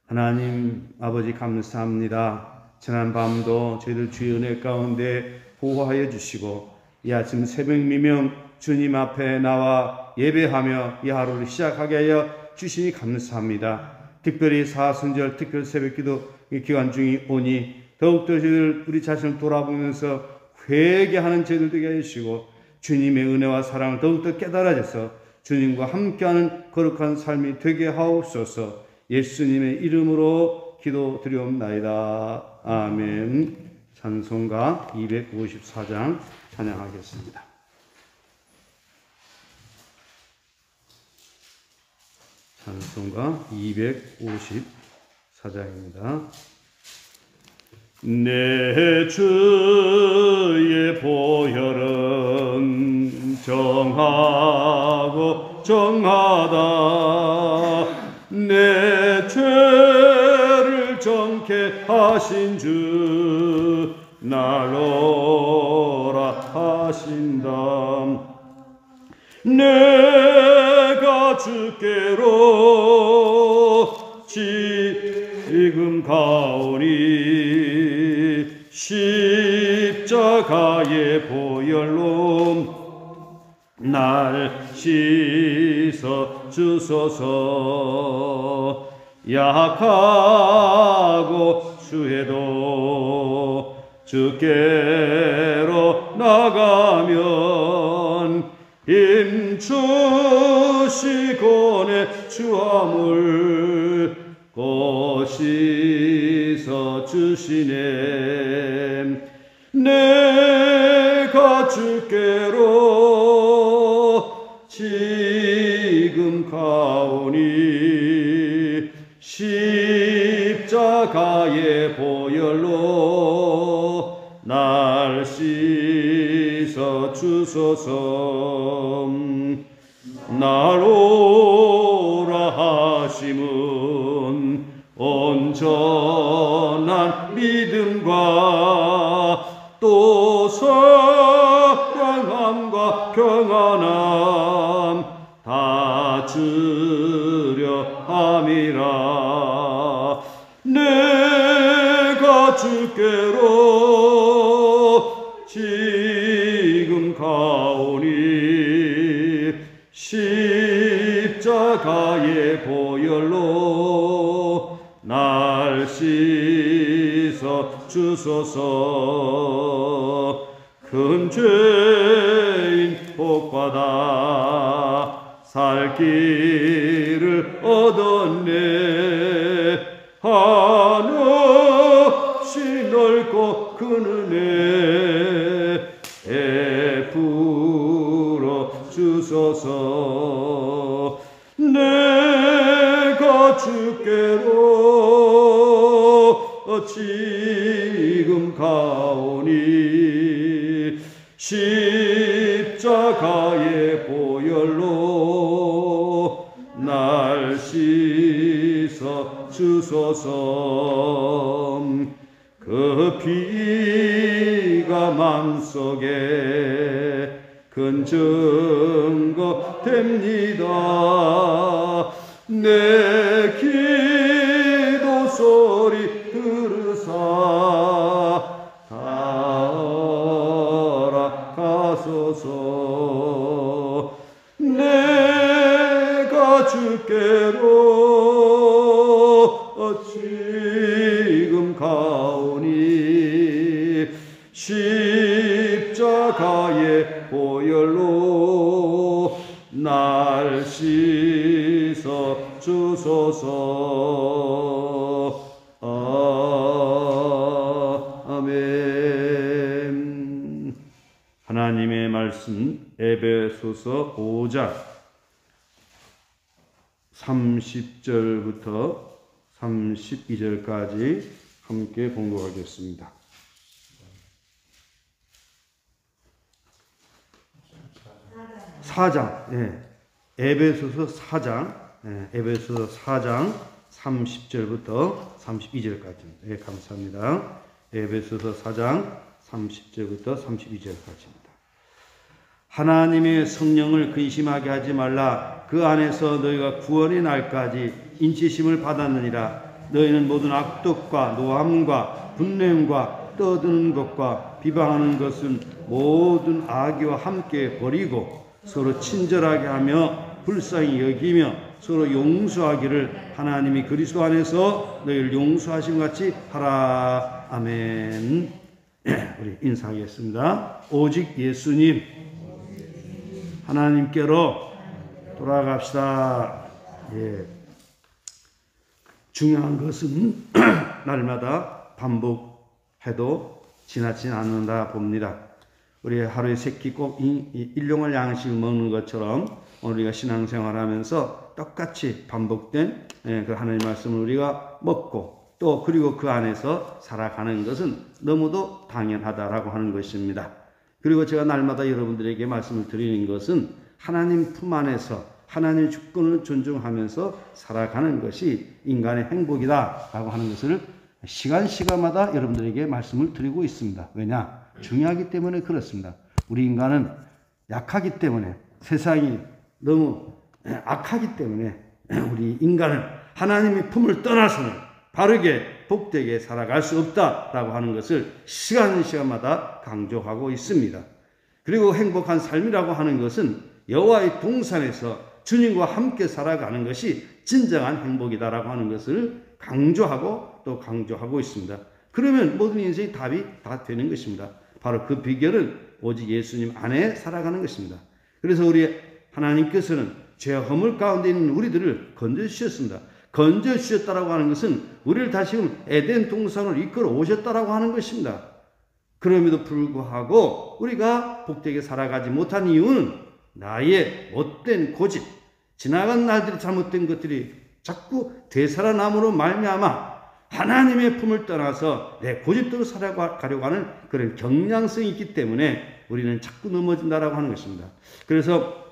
하나님 아버지 감사합니다. 지난 밤도 저희들 주의 은혜 가운데 보호하여 주시고 이 아침 새벽 미명 주님 앞에 나와 예배하며 이 하루를 시작하게 하여 주시니 감사합니다. 특별히 사순절 특별 새벽기도 기간 중이 오니 더욱더 저희들 우리 자신을 돌아보면서 회개하는 저희들 되게 해주시고 주님의 은혜와 사랑을 더욱더 깨달아져서 주님과 함께하는 거룩한 삶이 되게 하옵소서. 예수님의 이름으로 기도드리옵나이다. 아멘. 찬송가 254장 찬양하겠습니다. 찬송가 254장입니다. 내 주의 보혈은 정하고 정하다. 내 죄를 정케 하신 주 날로라 하신다. 내가 주께로 지금 가오니 십자가의 보혈로 날 씻어 주소서. 약하고 추해도 주께로 나가면 힘주시고 내 주함을 씻어 주시네. 내가 주께로 지금 가오니 십자가의 보혈로 날 씻어 주소서. 나로라 하심은 온전한 믿음과 또 사랑함과 평안함 다 주려 함이라. 내가 주께로 지금 가오니 십자가의 보혈로 날 씻어 주소서. 큰 죄인 복받아 살 길을 얻었네. 한없이 넓고 큰 은혜 베풀어 주소서. 내가 주께로 지금 가오니 십자가의 보혈로 날 씻어 주소서. 그 피가 마음속에 큰 증거 됩니다. 내 기도 소리 들으사 다 허락하소서. 내가 주께로 지금 가오니 십자가의 보혈로 날 씻어 주소서. 아멘. 하나님의 말씀 에베소서 5장 30절부터 32절까지 함께 봉독하겠습니다. 4장, 에베소서 4장, 에베소서 4장 30절부터 32절까지입니다. 예, 감사합니다. 에베소서 4장 30절부터 32절까지입니다. 하나님의 성령을 근심하게 하지 말라. 그 안에서 너희가 구원의 날까지 인치심을 받았느니라. 너희는 모든 악독과 노함과 분냄과 떠드는 것과 비방하는 것은 모든 악의와 함께 버리고 서로 친절하게 하며 불쌍히 여기며 서로 용서하기를 하나님이 그리스도 안에서 너희를 용서하신 같이 하라. 아멘. 우리 인사하겠습니다. 오직 예수님, 하나님께로 돌아갑시다. 예. 중요한 것은 날마다 반복해도 지나치지 않는다 봅니다. 우리 하루에 3끼 꼭 일용할 양식을 먹는 것처럼 오늘 우리가 신앙생활하면서 똑같이 반복된 그 하나님 말씀을 우리가 먹고 또 그리고 그 안에서 살아가는 것은 너무도 당연하다라고 하는 것입니다. 그리고 제가 날마다 여러분들에게 말씀을 드리는 것은 하나님 품 안에서 하나님의 주권을 존중하면서 살아가는 것이 인간의 행복이다라고 하는 것을 시간마다 여러분들에게 말씀을 드리고 있습니다. 왜냐? 중요하기 때문에 그렇습니다. 우리 인간은 약하기 때문에 세상이 너무 악하기 때문에 우리 인간은 하나님의 품을 떠나서는 바르게 복되게 살아갈 수 없다라고 하는 것을 시간마다 강조하고 있습니다. 그리고 행복한 삶이라고 하는 것은 여호와의 동산에서 주님과 함께 살아가는 것이 진정한 행복이다라고 하는 것을 강조하고 또 강조하고 있습니다. 그러면 모든 인생의 답이 다 되는 것입니다. 바로 그 비결은 오직 예수님 안에 살아가는 것입니다. 그래서 우리 하나님께서는 죄와 허물 가운데 있는 우리들을 건져주셨습니다. 건져주셨다라고 하는 것은 우리를 다시금 에덴 동산으로 이끌어 오셨다라고 하는 것입니다. 그럼에도 불구하고 우리가 복되게 살아가지 못한 이유는 나의 못된 고집, 지나간 날들이 잘못된 것들이 자꾸 되살아남으로 말미암아 하나님의 품을 떠나서 내 고집대로 살아가려고 하는 그런 경향성이 있기 때문에 우리는 자꾸 넘어진다라고 하는 것입니다. 그래서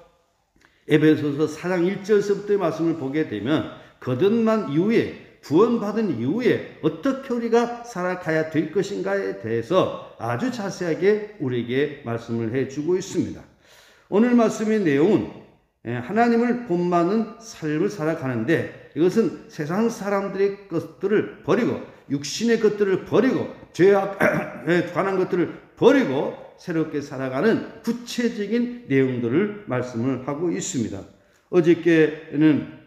에베소서 4장 1절서부터의 말씀을 보게 되면 거듭난 이후에 구원받은 이후에 어떻게 우리가 살아가야 될 것인가에 대해서 아주 자세하게 우리에게 말씀을 해주고 있습니다. 오늘 말씀의 내용은 하나님을 본받는 삶을 살아가는데 이것은 세상 사람들의 것들을 버리고 육신의 것들을 버리고 죄악에 관한 것들을 버리고 새롭게 살아가는 구체적인 내용들을 말씀을 하고 있습니다. 어저께는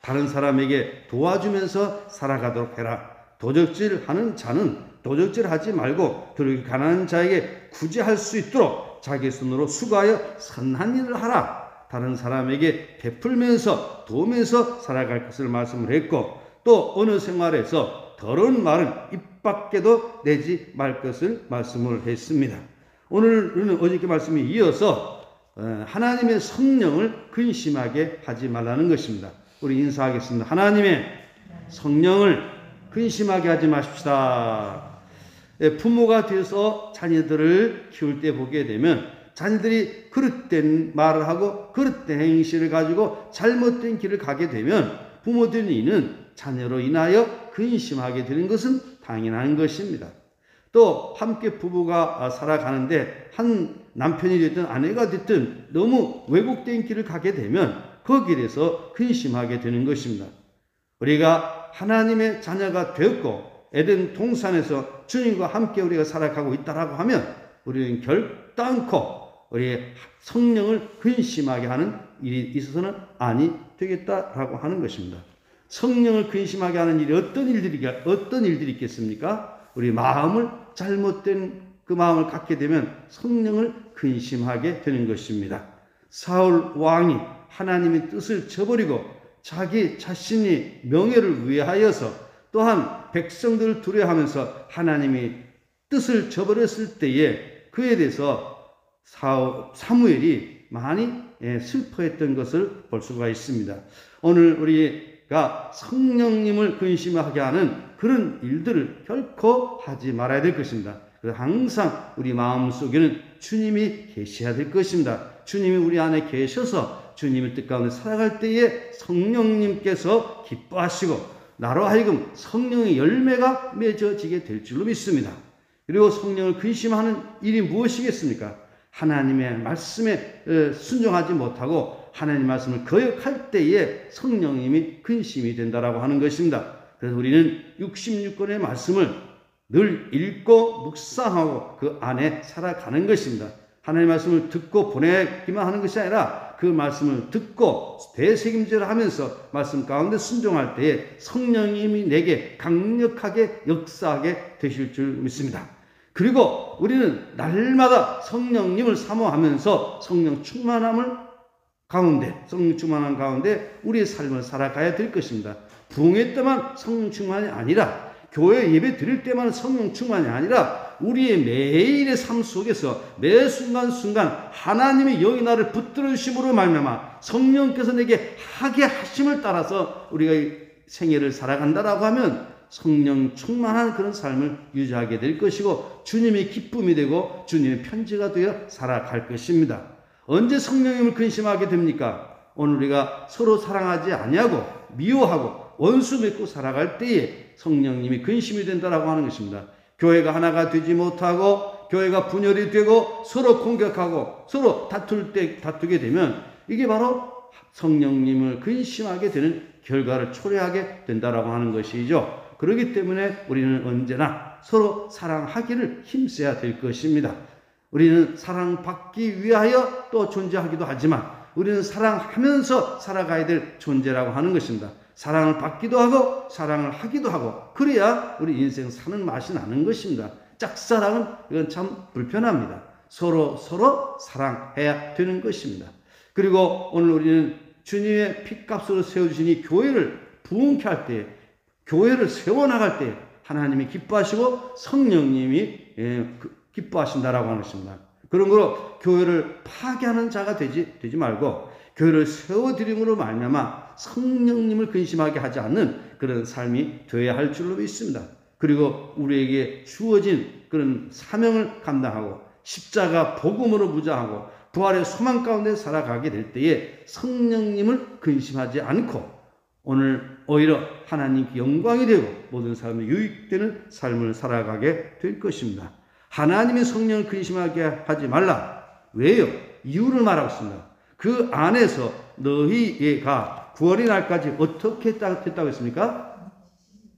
다른 사람에게 도와주면서 살아가도록 해라. 도적질하는 자는 도적질하지 말고 그렇게 가난한 자에게 구제할 수 있도록 자기 손으로 수고하여 선한 일을 하라. 다른 사람에게 베풀면서 도우면서 살아갈 것을 말씀을 했고 또 어느 생활에서 더러운 말은 입 밖에도 내지 말 것을 말씀을 했습니다. 오늘은 어저께 말씀에 이어서 하나님의 성령을 근심하게 하지 말라는 것입니다. 우리 인사하겠습니다. 하나님의 성령을 근심하게 하지 마십시다. 부모가 되어서 자녀들을 키울 때 보게 되면 자녀들이 그릇된 말을 하고 그릇된 행실을 가지고 잘못된 길을 가게 되면 부모들이는 자녀로 인하여 근심하게 되는 것은 당연한 것입니다. 또 함께 부부가 살아가는데 한 남편이 됐든 아내가 됐든 너무 왜곡된 길을 가게 되면 거기에 대해서 근심하게 되는 것입니다. 우리가 하나님의 자녀가 되었고 에덴 동산에서 주님과 함께 우리가 살아가고 있다라고 하면 우리는 결단코 우리의 성령을 근심하게 하는 일이 있어서는 아니 되겠다라고 하는 것입니다. 성령을 근심하게 하는 일이 어떤 일들이 있겠습니까? 우리 마음을 잘못된 그 마음을 갖게 되면 성령을 근심하게 되는 것입니다. 사울 왕이 하나님의 뜻을 저버리고 자기 자신이 명예를 위하여서 또한 백성들을 두려워하면서 하나님의 뜻을 저버렸을 때에 그에 대해서 사무엘이 많이 슬퍼했던 것을 볼 수가 있습니다. 오늘 우리가 성령님을 근심하게 하는 그런 일들을 결코 하지 말아야 될 것입니다. 항상 우리 마음속에는 주님이 계셔야 될 것입니다. 주님이 우리 안에 계셔서 주님의 뜻 가운데 살아갈 때에 성령님께서 기뻐하시고 나로 하여금 성령의 열매가 맺어지게 될 줄로 믿습니다. 그리고 성령을 근심하는 일이 무엇이겠습니까? 하나님의 말씀에 순종하지 못하고 하나님 말씀을 거역할 때에 성령님이 근심이 된다라고 하는 것입니다. 그래서 우리는 66권의 말씀을 늘 읽고 묵상하고 그 안에 살아가는 것입니다. 하나님의 말씀을 듣고 보내기만 하는 것이 아니라 그 말씀을 듣고 대책임제를 하면서 말씀 가운데 순종할 때에 성령님이 내게 강력하게 역사하게 되실 줄 믿습니다. 그리고 우리는 날마다 성령님을 사모하면서 성령 충만함 가운데 우리의 삶을 살아가야 될 것입니다. 부흥회 때만 성령 충만이 아니라, 교회 예배 드릴 때만 성령 충만이 아니라 우리의 매일의 삶 속에서 매 순간순간 하나님의 영이 나를 붙들어 주심으로 말미암아 성령께서 내게 하게 하심을 따라서 우리가 생애를 살아간다라고 하면 성령 충만한 그런 삶을 유지하게 될 것이고 주님의 기쁨이 되고 주님의 편지가 되어 살아갈 것입니다. 언제 성령님을 근심하게 됩니까? 오늘 우리가 서로 사랑하지 아니하고 미워하고 원수 맺고 살아갈 때에 성령님이 근심이 된다라고 하는 것입니다. 교회가 하나가 되지 못하고 교회가 분열이 되고 서로 공격하고 서로 다투게 되면 이게 바로 성령님을 근심하게 되는 결과를 초래하게 된다라고 하는 것이죠. 그렇기 때문에 우리는 언제나 서로 사랑하기를 힘써야 될 것입니다. 우리는 사랑받기 위하여 또 존재하기도 하지만 우리는 사랑하면서 살아가야 될 존재라고 하는 것입니다. 사랑을 받기도 하고 사랑을 하기도 하고 그래야 우리 인생 사는 맛이 나는 것입니다. 짝사랑은 이건 참 불편합니다. 서로 사랑해야 되는 것입니다. 그리고 오늘 우리는 주님의 피값으로 세워주신 이 교회를 부흥케 할 때, 교회를 세워나갈 때 하나님이 기뻐하시고 성령님이 기뻐하신다라고 하는 것입니다. 그런 거로 교회를 파괴하는 자가 되지 말고 교회를 세워드림으로 말미암아 성령님을 근심하게 하지 않는 그런 삶이 되어야 할 줄로 믿습니다. 그리고 우리에게 주어진 그런 사명을 감당하고 십자가 복음으로 무장하고 부활의 소망 가운데 살아가게 될 때에 성령님을 근심하지 않고 오늘 오히려 하나님께 영광이 되고 모든 사람이 유익되는 삶을 살아가게 될 것입니다. 하나님의 성령을 근심하게 하지 말라. 왜요? 이유를 말하고 있습니다. 그 안에서 너희가 구원의 날까지 어떻게 됐다고 했습니까?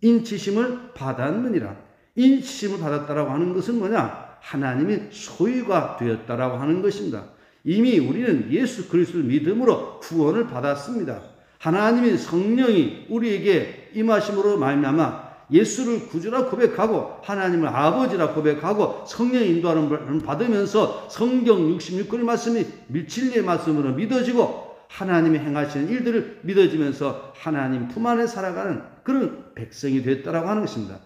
인치심을 받았느니라. 인치심을 받았다라고 하는 것은 뭐냐? 하나님의 소유가 되었다라고 하는 것입니다. 이미 우리는 예수 그리스도를 믿음으로 구원을 받았습니다. 하나님의 성령이 우리에게 임하심으로 말미암아 예수를 구주라 고백하고 하나님을 아버지라 고백하고 성령의 인도함을 받으면서 성경 66권의 말씀이 진리의 말씀으로 믿어지고 하나님이 행하시는 일들을 믿어지면서 하나님 품 안에 살아가는 그런 백성이 됐다라고 하는 것입니다.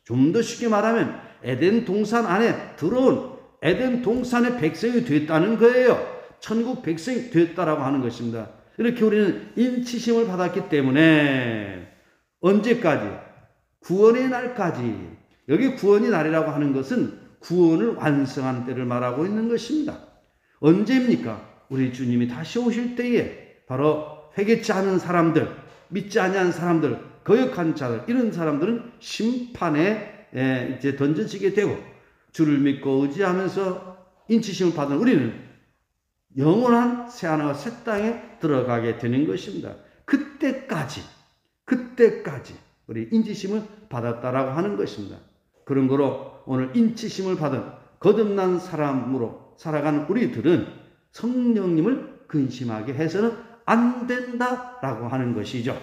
좀 더 쉽게 말하면 에덴 동산 안에 들어온 에덴 동산의 백성이 됐다는 거예요. 천국 백성이 됐다라고 하는 것입니다. 이렇게 우리는 인치심을 받았기 때문에 언제까지? 구원의 날까지. 여기 구원의 날이라고 하는 것은 구원을 완성한 때를 말하고 있는 것입니다. 언제입니까? 우리 주님이 다시 오실 때에 바로 회개치 않은 사람들, 믿지 아니한 사람들, 거역한 자들, 이런 사람들은 심판에 이제 던져지게 되고 주를 믿고 의지하면서 인치심을 받은 우리는 영원한 새하늘과 새 땅에 들어가게 되는 것입니다. 그때까지 우리 인치심을 받았다라고 하는 것입니다. 그런 거로 오늘 인치심을 받은 거듭난 사람으로 살아가는 우리들은 성령님을 근심하게 해서는 안 된다라고 하는 것이죠.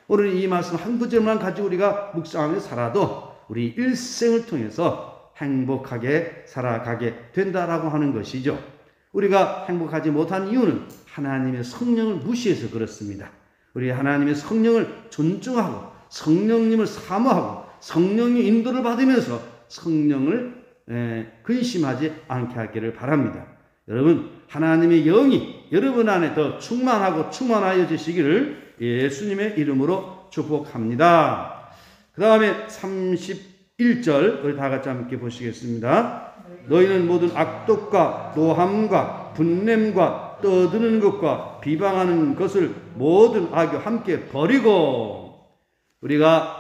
오늘 이 말씀 한 구절만 가지고 우리가 묵상하며 살아도 우리 일생을 통해서 행복하게 살아가게 된다라고 하는 것이죠. 우리가 행복하지 못한 이유는 하나님의 성령을 무시해서 그렇습니다. 우리 하나님의 성령을 존중하고 성령님을 사모하고 성령의 인도를 받으면서 성령을 근심하지 않게 하기를 바랍니다. 여러분, 하나님의 영이 여러분 안에 더 충만하고 충만하여 주시기를 예수님의 이름으로 축복합니다. 그 다음에 31절 우리 다 같이 함께 보시겠습니다. 너희는 모든 악독과 노함과 분냄과 떠드는 것과 비방하는 것을 모든 악과 함께 버리고 우리가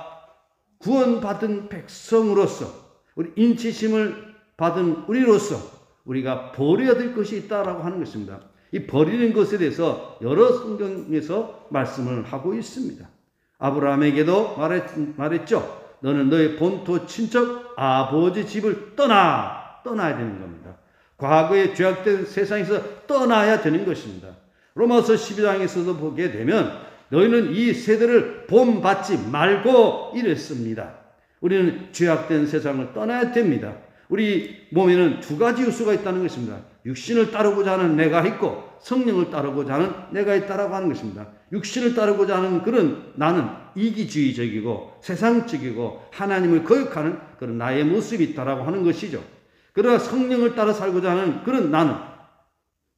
구원받은 백성으로서 우리 인치심을 받은 우리로서 우리가 버려야 될 것이 있다라고 하는 것입니다. 이 버리는 것에 대해서 여러 성경에서 말씀을 하고 있습니다. 아브라함에게도 말했죠. 너는 너의 본토 친척 아버지 집을 떠나야 되는 겁니다. 과거에 죄악된 세상에서 떠나야 되는 것입니다. 로마서 12장에서도 보게 되면 너희는 이 세대를 본받지 말고 이랬습니다. 우리는 죄악된 세상을 떠나야 됩니다. 우리 몸에는 두 가지 요소가 있다는 것입니다. 육신을 따르고자 하는 내가 있고 성령을 따르고자 하는 내가 있다라고 하는 것입니다. 육신을 따르고자 하는 그런 나는 이기주의적이고 세상적이고 하나님을 거역하는 그런 나의 모습이 있다라고 하는 것이죠. 그러나 성령을 따라 살고자 하는 그런 나는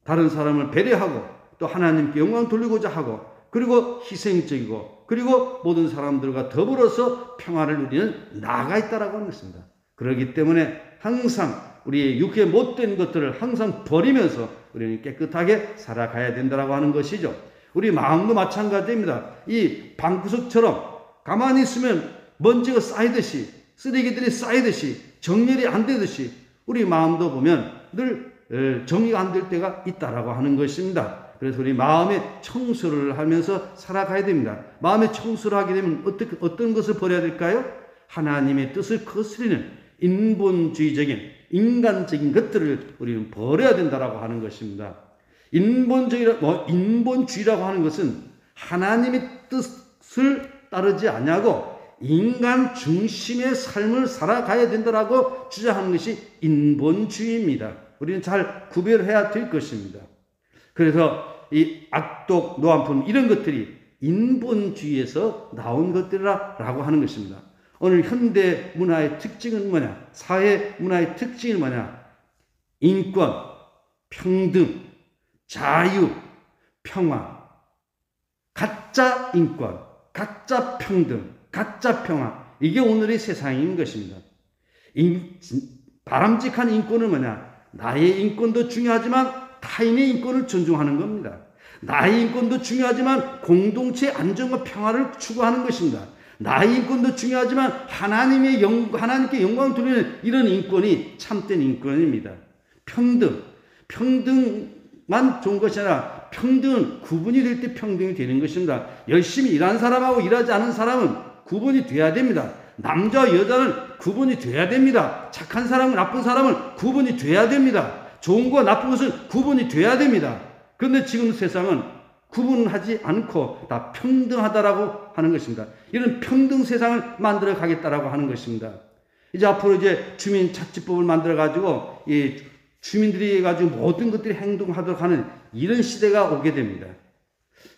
다른 사람을 배려하고 또 하나님께 영광 돌리고자 하고 그리고 희생적이고 그리고 모든 사람들과 더불어서 평화를 누리는 나가 있다라고 하는 것입니다. 그렇기 때문에 항상 우리의 육에 못된 것들을 항상 버리면서 우리는 깨끗하게 살아가야 된다라고 하는 것이죠. 우리 마음도 마찬가지입니다. 이 방구석처럼 가만히 있으면 먼지가 쌓이듯이 쓰레기들이 쌓이듯이 정렬이 안 되듯이 우리 마음도 보면 늘 정리가 안 될 때가 있다라고 하는 것입니다. 그래서 우리 마음의 청소를 하면서 살아가야 됩니다. 마음의 청소를 하게 되면 어떤 것을 버려야 될까요? 하나님의 뜻을 거스리는 인본주의적인 인간적인 것들을 우리는 버려야 된다라고 하는 것입니다. 인본주의라고 하는 것은 하나님의 뜻을 따르지 않냐고 인간 중심의 삶을 살아가야 된다라고 주장하는 것이 인본주의입니다. 우리는 잘 구별해야 될 것입니다. 그래서 이 악독, 노안품 이런 것들이 인본주의에서 나온 것들이라고 하는 것입니다. 오늘 현대 문화의 특징은 뭐냐? 사회 문화의 특징은 뭐냐? 인권, 평등, 자유, 평화, 가짜 인권, 가짜 평등, 가짜 평화. 이게 오늘의 세상인 것입니다. 바람직한 인권은 뭐냐? 나의 인권도 중요하지만 타인의 인권을 존중하는 겁니다. 나의 인권도 중요하지만 공동체의 안정과 평화를 추구하는 것입니다. 나의 인권도 중요하지만 하나님께 영광을 돌리는 이런 인권이 참된 인권입니다. 평등만 좋은 것이 아니라 평등은 구분이 될 때 평등이 되는 것입니다. 열심히 일하는 사람하고 일하지 않은 사람은 구분이 돼야 됩니다. 남자와 여자는 구분이 돼야 됩니다. 착한 사람과 나쁜 사람은 구분이 돼야 됩니다. 좋은 것과 나쁜 것은 구분이 돼야 됩니다. 그런데 지금 세상은 구분하지 않고 다 평등하다라고 하는 것입니다. 이런 평등 세상을 만들어 가겠다라고 하는 것입니다. 이제 앞으로 이제 주민자치법을 만들어 가지고 이 주민들이 가지고 모든 것들이 행동하도록 하는 이런 시대가 오게 됩니다.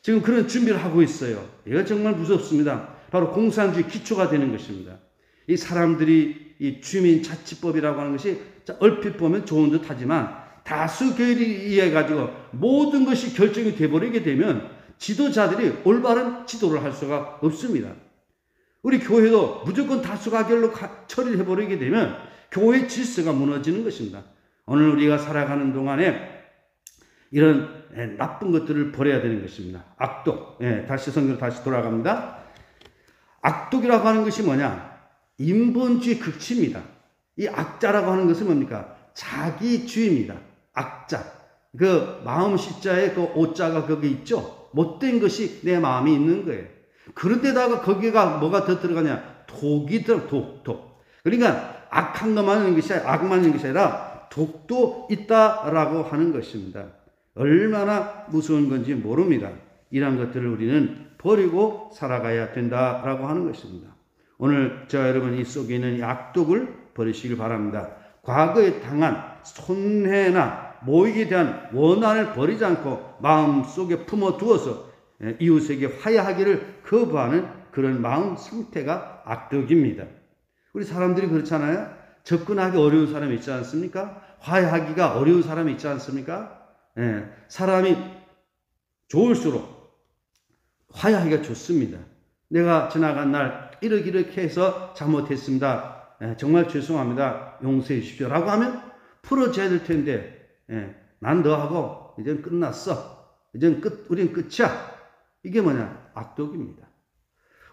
지금 그런 준비를 하고 있어요. 이거 정말 무섭습니다. 바로 공산주의 기초가 되는 것입니다. 이 사람들이 이 주민자치법이라고 하는 것이 얼핏 보면 좋은 듯 하지만 다수 결의해 가지고 모든 것이 결정이 돼버리게 되면 지도자들이 올바른 지도를 할 수가 없습니다. 우리 교회도 무조건 다수가결로 처리를 해버리게 되면 교회 질서가 무너지는 것입니다. 오늘 우리가 살아가는 동안에 이런 나쁜 것들을 버려야 되는 것입니다. 악독. 다시 성경 다시 돌아갑니다. 악독이라고 하는 것이 뭐냐? 인본주의 극치입니다. 이 악자라고 하는 것은 뭡니까? 자기주의입니다. 악자. 그 마음 십자에 그 오자가 거기 있죠? 못된 것이 내 마음에 있는 거예요. 그런데다가 거기가 뭐가 더 들어가냐? 독이 들어, 독. 그러니까 악한 것만 있는 것이 아니라, 악만 있는 것이 아니라 독도 있다라고 하는 것입니다. 얼마나 무서운 건지 모릅니다. 이러한 것들을 우리는 버리고 살아가야 된다라고 하는 것입니다. 오늘 저와 여러분 이 속에 있는 이 악독을 버리시길 바랍니다. 과거에 당한 손해나 모욕에 대한 원한을 버리지 않고 마음속에 품어두어서 이웃에게 화해하기를 거부하는 그런 마음 상태가 악독입니다. 우리 사람들이 그렇잖아요. 접근하기 어려운 사람이 있지 않습니까? 화해하기가 어려운 사람이 있지 않습니까? 사람이 좋을수록 화해하기가 좋습니다. 내가 지나간 날 이렇게 해서 잘못했습니다. 정말 죄송합니다. 용서해 주십시오. 라고 하면 풀어줘야 될 텐데 난 너하고 이젠 끝났어. 이젠 우린 끝이야. 이게 뭐냐? 악독입니다.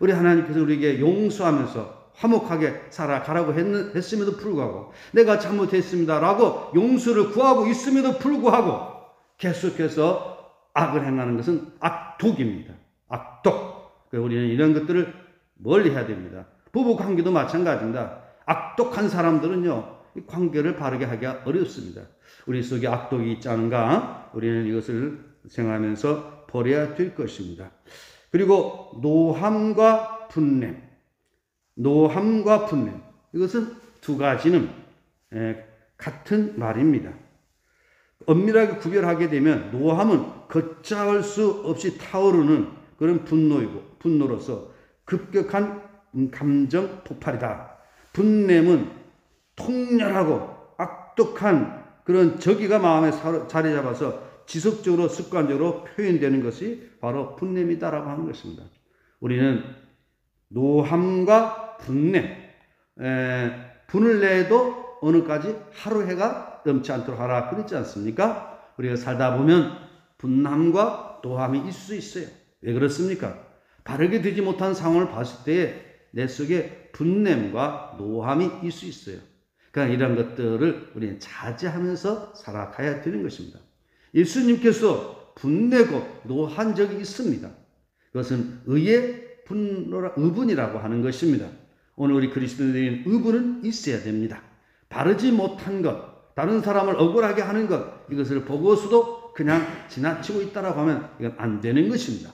우리 하나님께서 우리에게 용서하면서 화목하게 살아가라고 했음에도 불구하고 내가 잘못했습니다라고 용서를 구하고 있음에도 불구하고 계속해서 악을 행하는 것은 악독입니다. 악독. 우리는 이런 것들을 멀리 해야 됩니다. 부부 관계도 마찬가지입니다. 악독한 사람들은요, 이 관계를 바르게 하기가 어렵습니다. 우리 속에 악독이 있지 않은가? 우리는 이것을 생각하면서 버려야 될 것입니다. 그리고 노함과 분냄. 노함과 분냄. 이것은 두 가지는 같은 말입니다. 엄밀하게 구별하게 되면 노함은 걷잡을 수 없이 타오르는 그런 분노로서 급격한 감정 폭발이다. 분냄은 통렬하고 악독한 그런 적이가 마음에 자리 잡아서 지속적으로 습관적으로 표현되는 것이 바로 분냄이다라고 하는 것입니다. 우리는 노함과 분냄, 분을 내도 어느까지 하루 해가 넘지 않도록 하라 그랬지 않습니까? 우리가 살다 보면 분함과 노함이 있을 수 있어요. 왜 그렇습니까? 바르게 되지 못한 상황을 봤을 때에 내 속에 분냄과 노함이 있을 수 있어요. 그러니까 이런 것들을 우리는 자제하면서 살아가야 되는 것입니다. 예수님께서 분내고 노한 적이 있습니다. 그것은 의의 의분이라고 하는 것입니다. 오늘 우리 그리스도인들은 의분은 있어야 됩니다. 바르지 못한 것, 다른 사람을 억울하게 하는 것, 이것을 보고서도 그냥 지나치고 있다라고 하면 이건 안 되는 것입니다.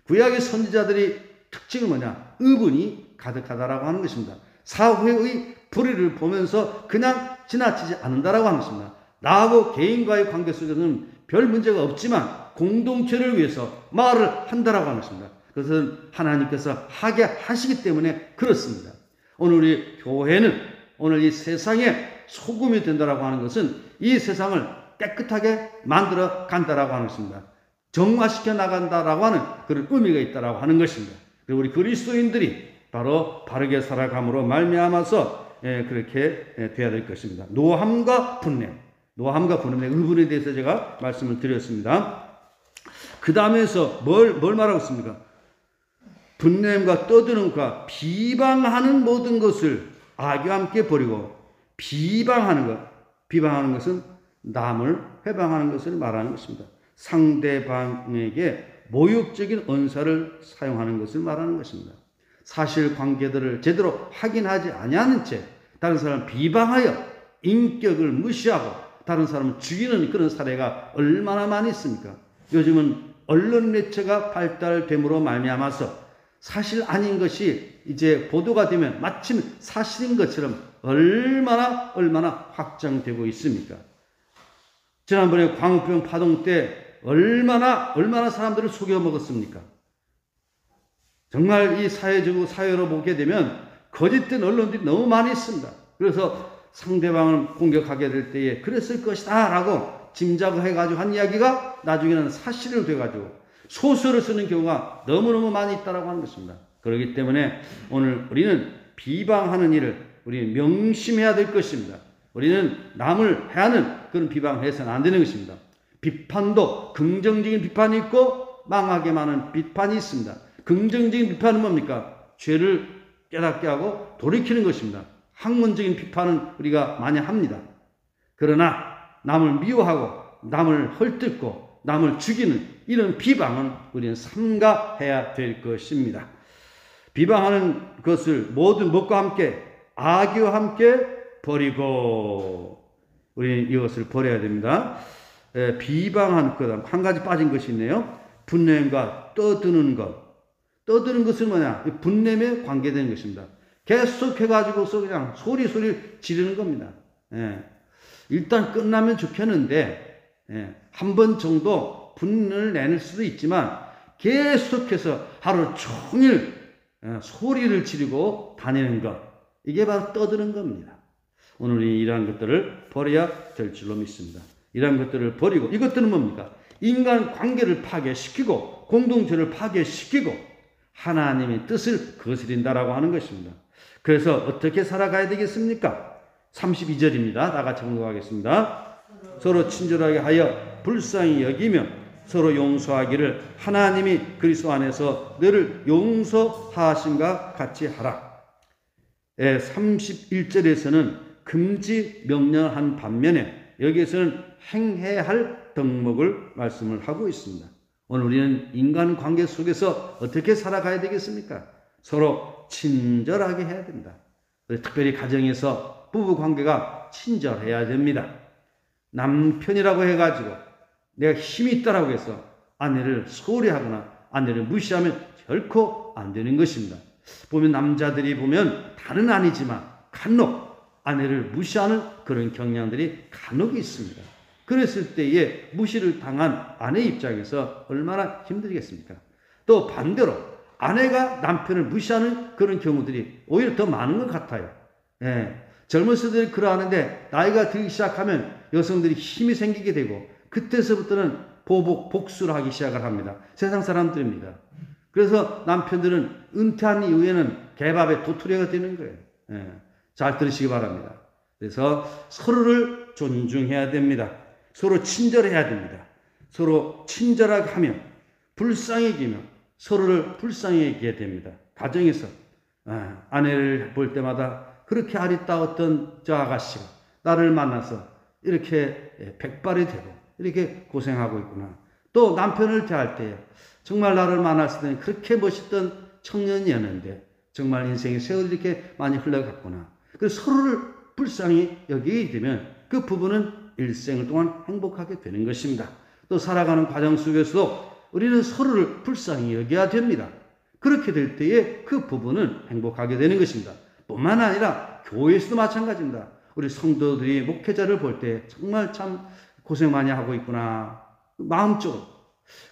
구약의 선지자들이 특징은 뭐냐? 의분이 가득하다라고 하는 것입니다. 사회의 불의를 보면서 그냥 지나치지 않는다라고 하는 것입니다. 나하고 개인과의 관계 속에서는 별 문제가 없지만 공동체를 위해서 말을 한다라고 하는 것입니다. 그것은 하나님께서 하게 하시기 때문에 그렇습니다. 오늘 우리 교회는 오늘 이 세상에 소금이 된다라고 하는 것은 이 세상을 깨끗하게 만들어 간다라고 하는 것입니다. 정화시켜 나간다라고 하는 그런 의미가 있다라고 하는 것입니다. 그리고 우리 그리스도인들이 바로 바르게 살아감으로 말미암아서 그렇게 돼야 될 것입니다. 노함과 분냄, 노함과 분냄의 의분에 대해서 제가 말씀을 드렸습니다. 그 다음에서 뭘 말하고 있습니까? 분냄과 떠드는과 비방하는 모든 것을 악과 함께 버리고 비방하는 것은 남을 회방하는 것을 말하는 것입니다. 상대방에게 모욕적인 언사를 사용하는 것을 말하는 것입니다. 사실관계들을 제대로 확인하지 아니하는 채 다른 사람을 비방하여 인격을 무시하고 다른 사람을 죽이는 그런 사례가 얼마나 많이 있습니까? 요즘은 언론 매체가 발달됨으로 말미암아서 사실 아닌 것이 이제 보도가 되면 마침 사실인 것처럼 얼마나 확장되고 있습니까? 지난번에 광우병 파동 때 얼마나 사람들을 속여 먹었습니까? 정말 이 사회로 보게 되면 거짓된 언론들이 너무 많이 있습니다. 그래서 상대방을 공격하게 될 때에 그랬을 것이다 라고 짐작을 해가지고 한 이야기가 나중에는 사실로 돼가지고 소설을 쓰는 경우가 너무너무 많이 있다라고 하는 것입니다. 그렇기 때문에 오늘 우리는 비방하는 일을 우리는 명심해야 될 것입니다. 우리는 남을 해하는 그런 비방을 해서는 안 되는 것입니다. 비판도 긍정적인 비판이 있고 망하게 많은 비판이 있습니다. 긍정적인 비판은 뭡니까? 죄를 깨닫게 하고 돌이키는 것입니다. 학문적인 비판은 우리가 많이 합니다. 그러나 남을 미워하고 남을 헐뜯고 남을 죽이는 이런 비방은 우리는 삼가해야 될 것입니다. 비방하는 것을 모든 것과 함께 악의와 함께 버리고 우리는 이것을 버려야 됩니다. 비방한 것 한 가지 빠진 것이 있네요. 분냄과 떠드는 것. 떠드는 것은 뭐냐? 분냄에 관계되는 것입니다. 계속해가지고서 그냥 소리 지르는 겁니다. 일단 끝나면 좋겠는데 한 번 정도 분을 내는 수도 있지만 계속해서 하루 종일 소리를 지르고 다니는 것, 이게 바로 떠드는 겁니다. 오늘 이러한 것들을 버려야 될 줄로 믿습니다. 이러한 것들을 버리고, 이것들은 뭡니까? 인간 관계를 파괴시키고 공동체를 파괴시키고 하나님의 뜻을 거스린다라고 하는 것입니다. 그래서 어떻게 살아가야 되겠습니까? 32절입니다. 다 같이 공독하겠습니다. 서로 친절하게 하여 불쌍히 여기며 서로 용서하기를 하나님이 그리스도 안에서 너를 용서하심과 같이 하라. 31절에서는 금지 명령한 반면에 여기에서는 행해야 할 덕목을 말씀을 하고 있습니다. 오늘 우리는 인간관계 속에서 어떻게 살아가야 되겠습니까? 서로 친절하게 해야 됩니다. 특별히 가정에서 부부관계가 친절해야 됩니다. 남편이라고 해가지고 내가 힘이 있다라고 해서 아내를 소홀히 하거나 아내를 무시하면 결코 안 되는 것입니다. 보면 남자들이 보면 다는 아니지만 간혹 아내를 무시하는 그런 경향들이 간혹 있습니다. 그랬을 때에 무시를 당한 아내 입장에서 얼마나 힘들겠습니까? 또 반대로 아내가 남편을 무시하는 그런 경우들이 오히려 더 많은 것 같아요. 젊은이들이 그러하는데 나이가 들기 시작하면 여성들이 힘이 생기게 되고 그때서부터는 보복, 복수를 하기 시작을 합니다. 세상 사람들입니다. 그래서 남편들은 은퇴한 이후에는 개밥의 도토리가 되는 거예요. 잘 들으시기 바랍니다. 그래서 서로를 존중해야 됩니다. 서로 친절해야 됩니다. 서로 친절하게 하면 불쌍히 여기며 서로를 불쌍히 여기게 됩니다. 가정에서 아내를 볼 때마다 그렇게 아리따웠던 저 아가씨가 나를 만나서 이렇게 백발이 되고 이렇게 고생하고 있구나. 또 남편을 대할 때 정말 나를 만났을 때는 그렇게 멋있던 청년이었는데 정말 인생의 세월이 이렇게 많이 흘러갔구나. 그래서 서로를 불쌍히 여기게 되면 그 부부는 일생을 동안 행복하게 되는 것입니다. 또 살아가는 과정 속에서도 우리는 서로를 불쌍히 여겨야 됩니다. 그렇게 될 때에 그 부부는 행복하게 되는 것입니다. 뿐만 아니라 교회에서도 마찬가지입니다. 우리 성도들이 목회자를 볼 때 정말 참 고생 많이 하고 있구나. 마음적으로.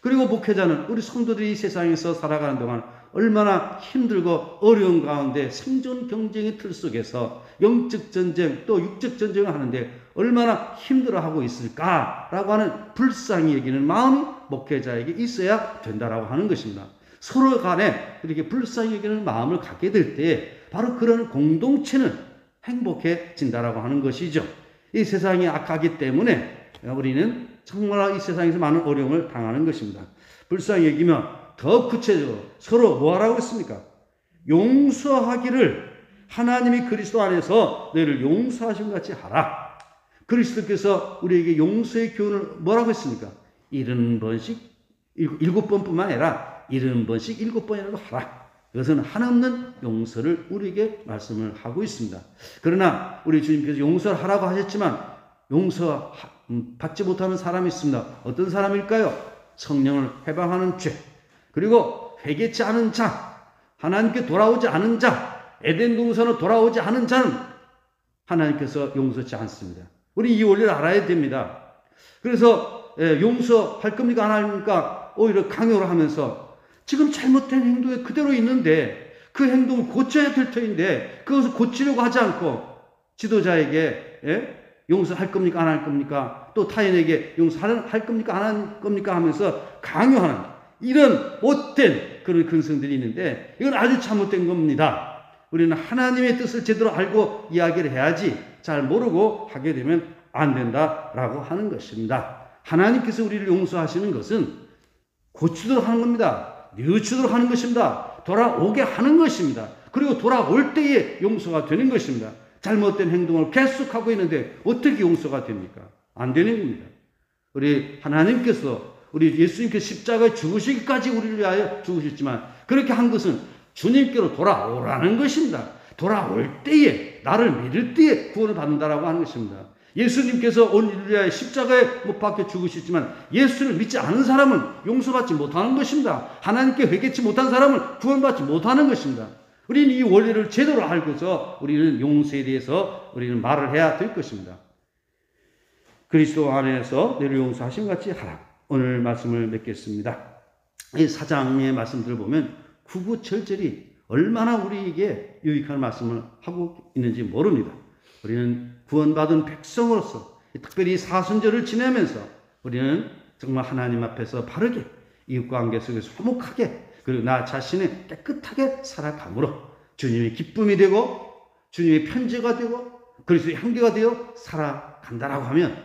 그리고 목회자는 우리 성도들이 이 세상에서 살아가는 동안 얼마나 힘들고 어려운 가운데 생존 경쟁의 틀 속에서 영적 전쟁 또 육적 전쟁을 하는데 얼마나 힘들어하고 있을까라고 하는 불쌍히 여기는 마음이 목회자에게 있어야 된다라고 하는 것입니다. 서로 간에 이렇게 불쌍히 여기는 마음을 갖게 될 때 바로 그런 공동체는 행복해진다라고 하는 것이죠. 이 세상이 악하기 때문에 우리는 정말 이 세상에서 많은 어려움을 당하는 것입니다. 불쌍히 여기면 더 구체적으로 서로 뭐 하라고 했습니까? 용서하기를 하나님이 그리스도 안에서 너희를 용서하신 것 같이 하라. 그리스도께서 우리에게 용서의 교훈을 뭐라고 했습니까? 70번씩 7번뿐만 아니라 70번씩 7번이라도 하라. 이것은 한없는 용서를 우리에게 말씀을 하고 있습니다. 그러나 우리 주님께서 용서를 하라고 하셨지만 용서 받지 못하는 사람이 있습니다. 어떤 사람일까요? 성령을 해방하는 죄, 그리고 회개치 않은 자, 하나님께 돌아오지 않은 자, 에덴 동산으로 돌아오지 않은 자는 하나님께서 용서치 않습니다. 우리 이 원리를 알아야 됩니다. 그래서 용서할 겁니까 안 합니까? 오히려 강요를 하면서 지금 잘못된 행동에 그대로 있는데 그 행동을 고쳐야 될 터인데 그것을 고치려고 하지 않고 지도자에게 용서할 겁니까 안 할 겁니까? 또 타인에게 용서할 겁니까 안 할 겁니까 하면서 강요하는 이런 못된 그런 근성들이 있는데 이건 아주 잘못된 겁니다. 우리는 하나님의 뜻을 제대로 알고 이야기를 해야지 잘 모르고 하게 되면 안 된다라고 하는 것입니다. 하나님께서 우리를 용서하시는 것은 고치도록 하는 겁니다. 뉘우치도록 하는 것입니다. 돌아오게 하는 것입니다. 그리고 돌아올 때에 용서가 되는 것입니다. 잘못된 행동을 계속하고 있는데 어떻게 용서가 됩니까? 안 되는 겁니다. 우리 하나님께서 우리 예수님께서 십자가에 죽으시기까지 우리를 위하여 죽으셨지만 그렇게 한 것은 주님께로 돌아오라는 것입니다. 돌아올 때에 나를 믿을 때에 구원을 받는다라고 하는 것입니다. 예수님께서 온 인류를 위하여 십자가에 못 박혀 죽으셨지만 예수를 믿지 않은 사람은 용서받지 못하는 것입니다. 하나님께 회개치 못한 사람은 구원받지 못하는 것입니다. 우리는 이 원리를 제대로 알고서 우리는 용서에 대해서 우리는 말을 해야 될 것입니다. 그리스도 안에서 너희를 용서하신 것 같이 하라. 오늘 말씀을 맺겠습니다. 이 사장의 말씀들을 보면 구구절절히 얼마나 우리에게 유익한 말씀을 하고 있는지 모릅니다. 우리는 구원받은 백성으로서 특별히 사순절을 지내면서 우리는 정말 하나님 앞에서 바르게 이웃관계 속에서 화목하게 그리고 나 자신을 깨끗하게 살아감으로 주님의 기쁨이 되고 주님의 편지가 되고 그리스도의 향기가 되어 살아간다라고 하면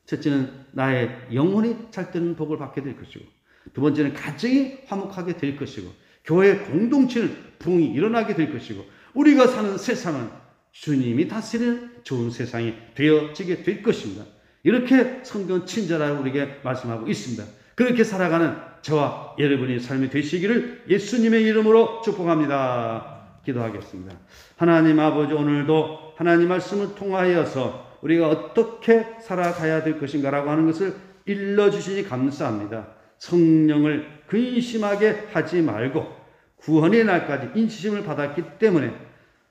첫째는 나의 영혼이 찰되는 복을 받게 될 것이고 두 번째는 가정이 화목하게 될 것이고 교회 공동체는 부흥이 일어나게 될 것이고 우리가 사는 세상은 주님이 다스리는 좋은 세상이 되어지게 될 것입니다. 이렇게 성경 친절하게 우리에게 말씀하고 있습니다. 그렇게 살아가는 저와 여러분의 삶이 되시기를 예수님의 이름으로 축복합니다. 기도하겠습니다. 하나님 아버지, 오늘도 하나님 말씀을 통하여서 우리가 어떻게 살아가야 될 것인가라고 하는 것을 일러주시니 감사합니다. 성령을 근심하게 하지 말고 구원의 날까지 인치심을 받았기 때문에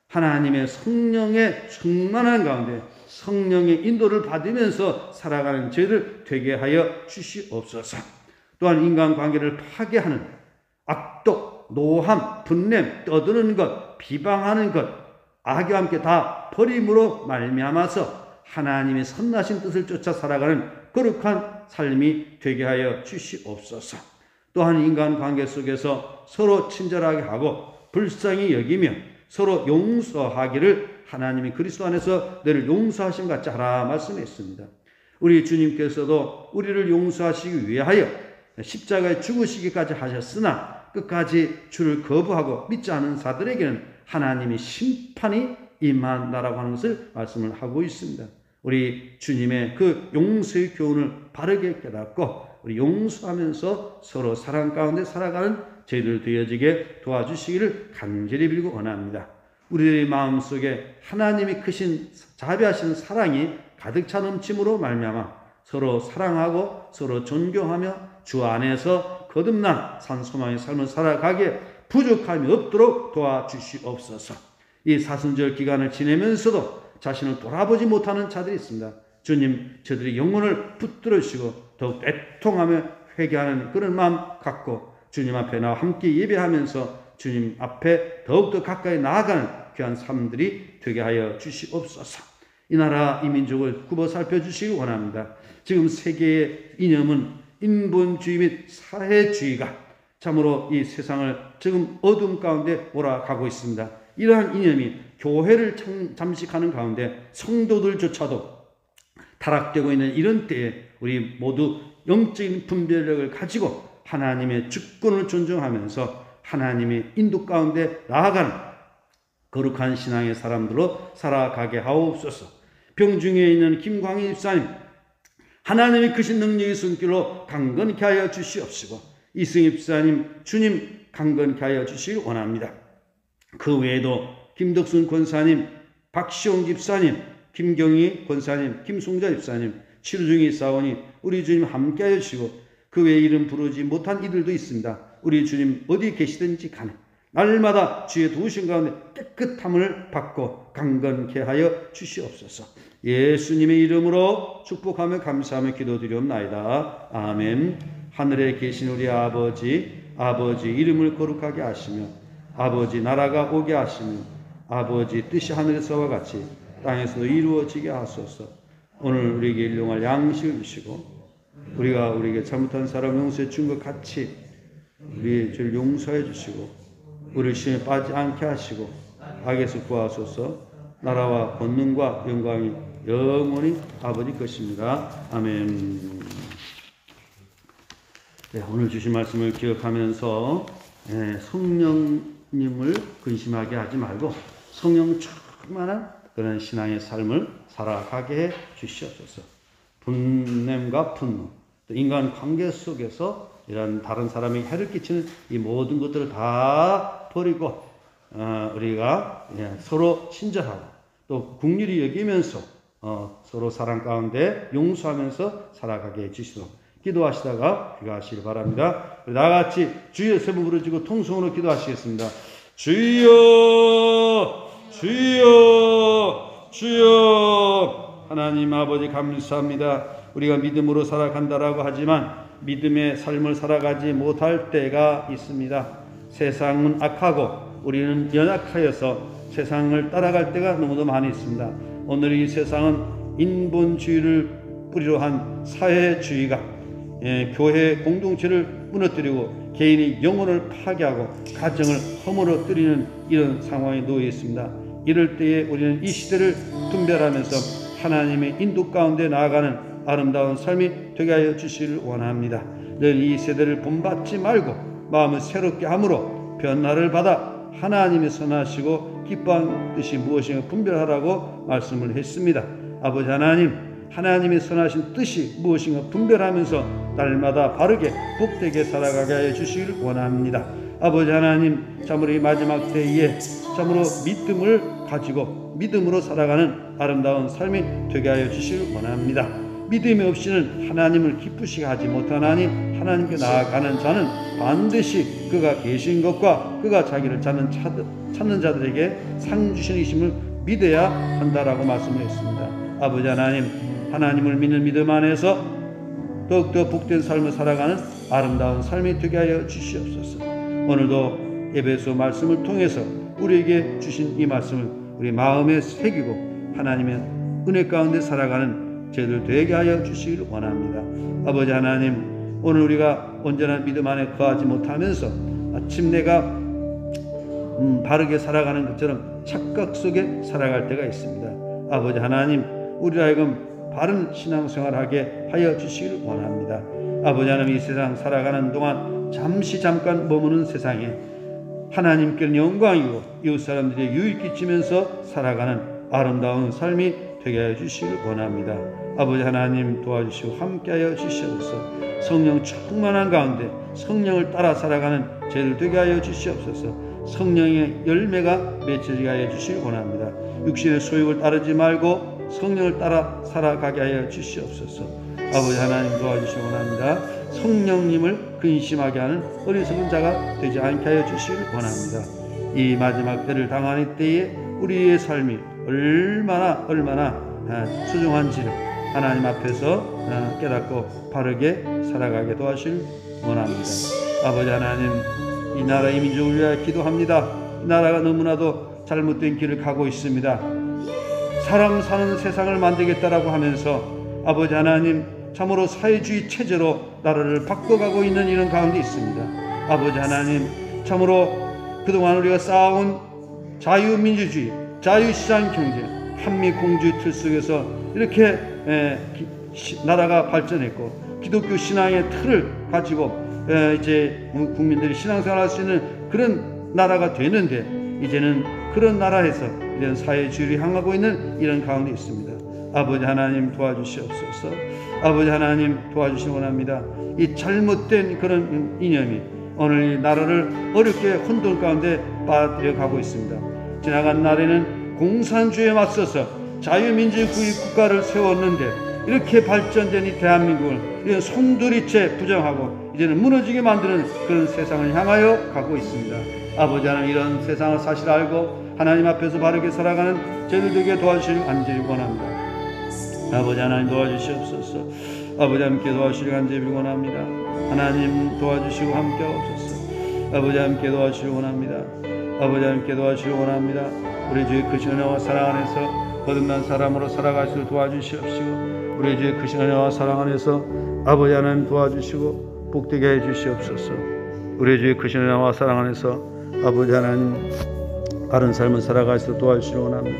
하나님의 성령의 충만한 가운데 성령의 인도를 받으면서 살아가는 저희들 되게 하여 주시옵소서. 또한 인간관계를 파괴하는 악독, 노함, 분냄, 떠드는 것, 비방하는 것, 악과 함께 다 버림으로 말미암아서 하나님의 선하신 뜻을 쫓아 살아가는 거룩한 삶이 되게 하여 주시옵소서. 또한 인간관계 속에서 서로 친절하게 하고 불쌍히 여기며 서로 용서하기를 하나님이 그리스도 안에서 너를 용서하심 같이 하라 말씀했습니다. 우리 주님께서도 우리를 용서하시기 위하여 십자가에 죽으시기까지 하셨으나 끝까지 주를 거부하고 믿지 않은 자들에게는 하나님의 심판이 임한다라고 하는 것을 말씀을 하고 있습니다. 우리 주님의 그 용서의 교훈을 바르게 깨닫고 우리 용서하면서 서로 사랑 가운데 살아가는 저희들 되어지게 도와주시기를 간절히 빌고 원합니다. 우리의 마음속에 하나님이 크신 자비하신 사랑이 가득 차 넘침으로 말미암아 서로 사랑하고 서로 존경하며 주 안에서 거듭난 산소망의 삶을 살아가게 부족함이 없도록 도와주시옵소서. 이 사순절 기간을 지내면서도 자신을 돌아보지 못하는 자들이 있습니다. 주님, 저들의 영혼을 붙들으시고 더욱 애통하며 회개하는 그런 마음 갖고 주님 앞에 나와 함께 예배하면서 주님 앞에 더욱더 가까이 나아가는 귀한 삶들이 되게 하여 주시옵소서. 이 나라 이 민족을 굽어 살펴주시기 원합니다. 지금 세계의 이념은 인본주의 및 사회주의가 참으로 이 세상을 지금 어둠 가운데 몰아가고 있습니다. 이러한 이념이 교회를 잠식하는 가운데 성도들조차도 타락되고 있는 이런 때에 우리 모두 영적인 분별력을 가지고 하나님의 주권을 존중하면서 하나님의 인도 가운데 나아가는 거룩한 신앙의 사람들로 살아가게 하옵소서. 병중에 있는 김광희 집사님, 하나님의 크신 능력의 손길로 강건케 하여 주시옵시고 이승희 집사님, 주님 강건케 하여 주시길 원합니다. 그 외에도 김덕순 권사님, 박시홍 집사님, 김경희 권사님, 김송자 집사님, 치료 중에 싸우니 우리 주님 함께하여 주시고 그 외에 이름 부르지 못한 이들도 있습니다. 우리 주님 어디 계시든지 간에 날마다 주의 도우심 가운데 깨끗함을 받고 강건케 하여 주시옵소서. 예수님의 이름으로 축복하며 감사하며 기도드리옵나이다. 아멘. 하늘에 계신 우리 아버지 이름을 거룩하게 하시며 아버지 나라가 오게 하시며 아버지 뜻이 하늘에서와 같이 땅에서도 이루어지게 하소서. 오늘 우리에게 일용할 양식을 주시고 우리에게 잘못한 사람 용서해 준 것 같이 우리의 죄를 용서해 주시고 우리 시험에 빠지지 않게 하시고 악에서 구하소서. 나라와 권능과 영광이 영원히 아버지 것입니다. 아멘. 네, 오늘 주신 말씀을 기억하면서 성령님을 근심하게 하지 말고 성령 충만한 그런 신앙의 삶을 살아가게 해 주시옵소서. 분냄과 분노, 또 인간 관계 속에서 이런 다른 사람에게 해를 끼치는 이 모든 것들을 다 버리고 우리가 서로 친절하고 또 긍휼히 여기면서 서로 사랑 가운데 용서하면서 살아가게 해주시도록 기도하시다가 귀가하시길 바랍니다. 나같이 주여 세 번 부르짖고 통성으로 기도하시겠습니다. 주여 주여 주여. 하나님 아버지 감사합니다. 우리가 믿음으로 살아간다라고 하지만 믿음의 삶을 살아가지 못할 때가 있습니다. 세상은 악하고 우리는 연약하여서 세상을 따라갈 때가 너무도 많이 있습니다. 오늘 이 세상은 인본주의를 뿌리로 한 사회주의가 교회 공동체를 무너뜨리고 개인의 영혼을 파괴하고 가정을 허물어뜨리는 이런 상황에 놓여 있습니다. 이럴 때에 우리는 이 시대를 분별하면서 하나님의 인도 가운데 나아가는 아름다운 삶이 되게 하여 주시기를 원합니다. 늘 이 세대를 본받지 말고 마음을 새롭게 함으로 변화를 받아 하나님이 선하시고 기뻐하는 뜻이 무엇인가 분별하라고 말씀을 했습니다. 아버지 하나님, 하나님의 선하신 뜻이 무엇인가 분별하면서 날마다 바르게 복되게 살아가게 하여 주시기를 원합니다. 아버지 하나님, 참으로 이 마지막 때에 참으로 믿음을 가지고 믿음으로 살아가는 아름다운 삶이 되게 하여 주시기를 원합니다. 믿음이 없이는 하나님을 기쁘시게 하지 못하나니 하나님께 나아가는 자는 반드시 그가 계신 것과 그가 자기를 찾는 자들에게 상 주시는 믿어야 한다라고 말씀을 했습니다. 아버지 하나님, 하나님을 믿는 믿음 안에서 더욱더 복된 삶을 살아가는 아름다운 삶이 되게 하여 주시옵소서. 오늘도 에베소 말씀을 통해서 우리에게 주신 이 말씀을 우리 마음에 새기고 하나님의 은혜 가운데 살아가는 저희들 되게 하여 주시기를 원합니다. 아버지 하나님, 오늘 우리가 언제나 믿음 안에 거하지 못하면서 마침내가 바르게 살아가는 것처럼 착각 속에 살아갈 때가 있습니다. 아버지 하나님, 우리를 하여금 바른 신앙생활하게 하여 주시기를 원합니다. 아버지 하나님, 이 세상 살아가는 동안 잠깐 머무는 세상에 하나님께는 영광이고 이웃 사람들이 유익 끼치면서 살아가는 아름다운 삶이 되게 하여 주시기를 원합니다. 아버지 하나님, 도와주시고 함께하여 주시옵소서. 성령 충만한 가운데 성령을 따라 살아가는 저희들 되게 하여 주시옵소서. 성령의 열매가 맺혀지게 하여 주시기 원합니다. 육신의 소욕을 따르지 말고 성령을 따라 살아가게 하여 주시옵소서. 아버지 하나님, 도와주시기 원합니다. 성령님을 근심하게 하는 어리석은 자가 되지 않게 하여 주시기를 원합니다. 이 마지막 때를 당하는 때에 우리의 삶이 얼마나 소중한지를 하나님 앞에서 깨닫고 바르게 살아가게 도와주시길 원합니다. 아버지 하나님, 이 나라 이 민족을 위하여 기도합니다. 이 나라가 너무나도 잘못된 길을 가고 있습니다. 사람 사는 세상을 만들겠다라고 하면서 아버지 하나님, 참으로 사회주의 체제로 나라를 바꿔가고 있는 이런 가운데 있습니다. 아버지 하나님, 참으로 그동안 우리가 쌓아온 자유민주주의, 자유시장 경제, 한미공주의 틀 속에서 이렇게 나라가 발전했고 기독교 신앙의 틀을 가지고 이제 국민들이 신앙생활할 수 있는 그런 나라가 되는데, 이제는 그런 나라에서 이런 사회주의를 향하고 있는 이런 가운데 있습니다. 아버지 하나님, 도와주시옵소서. 아버지 하나님, 도와주시기 원합니다. 이 잘못된 그런 이념이 오늘 이 나라를 어렵게 혼돈 가운데 빠뜨려 가고 있습니다. 지나간 날에는 공산주의에 맞서서 자유민주주의 국가를 세웠는데 이렇게 발전된 이 대한민국을 이런 송두리째 부정하고 이제는 무너지게 만드는 그런 세상을 향하여 가고 있습니다. 아버지 하나님, 이런 세상을 사실 알고 하나님 앞에서 바르게 살아가는 저희들에게 도와주시길 간절히 원합니다. 아버지 하나님, 도와주시옵소서. 아버지 함께 도와주시길 간절히 원합니다. 하나님 도와주시고 함께 하옵소서. 아버지 함께 도와주시길 원합니다. 아버지 함께 도와주시길 원합니다. 우리 주의 크신 은혜와 사랑 안에서 거듭난 사람으로 살아갈 수 도와주시옵시고, 우리 주의 크신 은혜와 사랑 안에서 아버지 하나님 도와주시고 복되게 해 주시옵소서. 우리 주의 크신 은혜와 사랑 안에서 아버지 하나님 바른 삶을 살아갈 수 도와주시기 원합니다.